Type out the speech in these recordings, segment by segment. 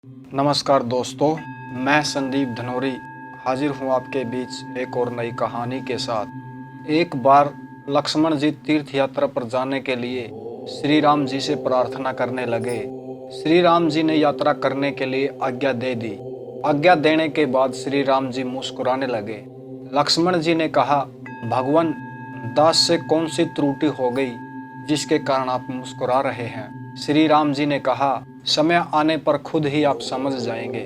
नमस्कार दोस्तों, मैं संदीप धनोरी हाजिर हूँ आपके बीच एक और नई कहानी के साथ। एक बार लक्ष्मण जी तीर्थ यात्रा पर जाने के लिए श्री राम जी से प्रार्थना करने लगे। श्री राम जी ने यात्रा करने के लिए आज्ञा दे दी। आज्ञा देने के बाद श्री राम जी मुस्कुराने लगे। लक्ष्मण जी ने कहा, भगवान, दास से कौन सी त्रुटि हो गई जिसके कारण आप मुस्कुरा रहे हैं? श्री राम जी ने कहा, समय आने पर खुद ही आप समझ जाएंगे।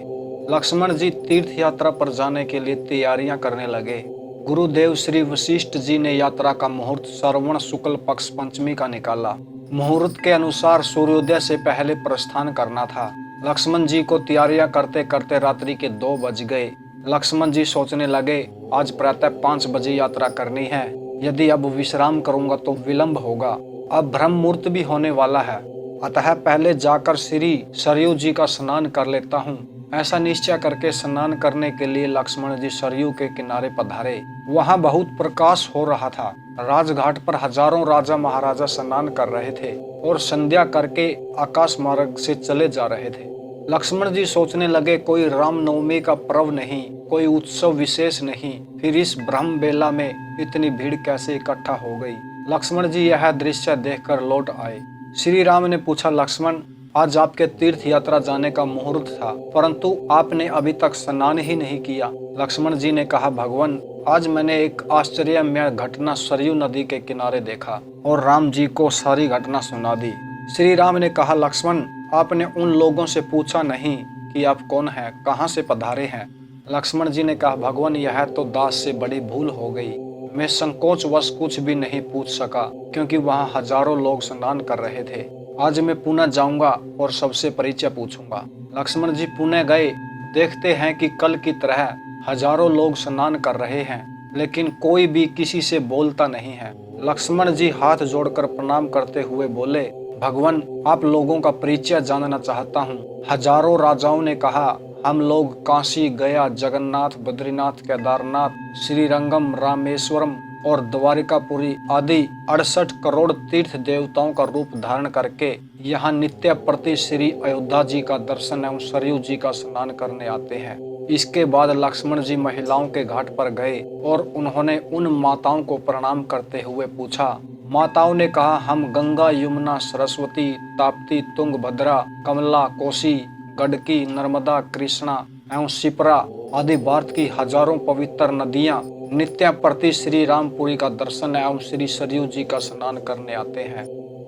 लक्ष्मण जी तीर्थ यात्रा पर जाने के लिए तैयारियां करने लगे। गुरुदेव श्री वशिष्ठ जी ने यात्रा का मुहूर्त श्रवण शुक्ल पक्ष पंचमी का निकाला। मुहूर्त के अनुसार सूर्योदय से पहले प्रस्थान करना था। लक्ष्मण जी को तैयारियां करते करते रात्रि के 2 बज गए। लक्ष्मण जी सोचने लगे, आज प्रातः 5 बजे यात्रा करनी है। यदि अब विश्राम करूंगा तो विलंब होगा। अब ब्रह्म मुहूर्त भी होने वाला है, अतः पहले जाकर श्री सरयू जी का स्नान कर लेता हूँ। ऐसा निश्चय करके स्नान करने के लिए लक्ष्मण जी सरयू के किनारे पधारे। वहाँ बहुत प्रकाश हो रहा था। राजघाट पर हजारों राजा महाराजा स्नान कर रहे थे और संध्या करके आकाश मार्ग से चले जा रहे थे। लक्ष्मण जी सोचने लगे, कोई रामनवमी का पर्व नहीं, कोई उत्सव विशेष नहीं, फिर इस ब्रह्म बेला में इतनी भीड़ कैसे इकट्ठा हो गई। लक्ष्मण जी यह दृश्य देखकर लौट आए। श्री राम ने पूछा, लक्ष्मण, आज आपके तीर्थ यात्रा जाने का मुहूर्त था, परंतु आपने अभी तक स्नान ही नहीं किया। लक्ष्मण जी ने कहा, भगवान, आज मैंने एक आश्चर्यमय घटना सरयू नदी के किनारे देखा और राम जी को सारी घटना सुना दी। श्री राम ने कहा, लक्ष्मण, आपने उन लोगों से पूछा नहीं कि आप कौन हैं, कहाँ से पधारे हैं? लक्ष्मण जी ने कहा, भगवान, यह तो दास से बड़ी भूल हो गई। मैं संकोचवश कुछ भी नहीं पूछ सका क्योंकि वहाँ हजारों लोग स्नान कर रहे थे। आज मैं पुनः जाऊंगा और सबसे परिचय पूछूंगा। लक्ष्मण जी पुनः गए। देखते हैं कि कल की तरह हजारों लोग स्नान कर रहे हैं, लेकिन कोई भी किसी से बोलता नहीं है। लक्ष्मण जी हाथ जोड़कर प्रणाम करते हुए बोले, भगवान, आप लोगों का परिचय जानना चाहता हूँ। हजारों राजाओं ने कहा, हम लोग काशी, गया, जगन्नाथ, बद्रीनाथ, केदारनाथ, श्रीरंगम, रामेश्वरम और द्वारिकापुरी आदि 68 करोड़ तीर्थ देवताओं का रूप धारण करके यहाँ नित्य प्रति श्री अयोध्या जी का दर्शन एवं सरयू जी का स्नान करने आते हैं। इसके बाद लक्ष्मण जी महिलाओं के घाट पर गए और उन्होंने उन माताओं को प्रणाम करते हुए पूछा। माताओं ने कहा, हम गंगा, यमुना, सरस्वती, ताप्ती, तुंगभद्रा, कमला, कोसी, गंडकी, नर्मदा, कृष्णा एवं शिप्रा आदि भारत की हजारों पवित्र नदियां नित्य प्रति श्री रामपुरी का दर्शन एवं श्री सरयू जी का स्नान करने आते हैं।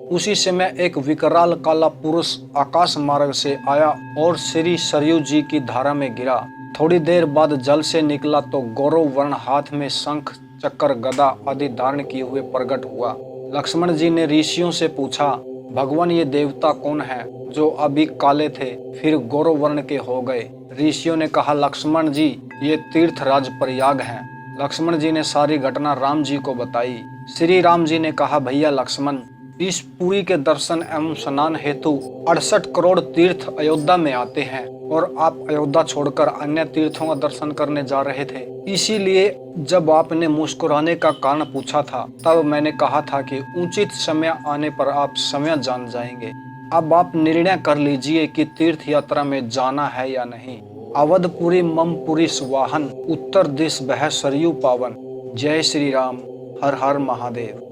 उसी समय एक विकराल काला पुरुष आकाश मार्ग से आया और श्री सरयू जी की धारा में गिरा। थोड़ी देर बाद जल से निकला तो गौरव वर्ण हाथ में शंख, चक्र, गदा आदि धारण किए हुए प्रकट हुआ। लक्ष्मण जी ने ऋषियों से पूछा, भगवान, ये देवता कौन है जो अभी काले थे फिर गौरव वर्ण के हो गए? ऋषियों ने कहा, लक्ष्मण जी, ये तीर्थराज प्रयाग हैं। लक्ष्मण जी ने सारी घटना राम जी को बताई। श्री राम जी ने कहा, भैया लक्ष्मण, इस पुरी के दर्शन एवं स्नान हेतु 68 करोड़ तीर्थ अयोध्या में आते हैं और आप अयोध्या छोड़कर अन्य तीर्थों का दर्शन करने जा रहे थे। इसीलिए जब आपने मुस्कुराने का कारण पूछा था तब मैंने कहा था कि उचित समय आने पर आप समय जान जाएंगे। अब आप निर्णय कर लीजिए कि तीर्थ यात्रा में जाना है या नहीं। अवधपुरी मम पुरी सुवाहन, उत्तर दिश बह सरयू पावन। जय श्री राम, हर हर महादेव।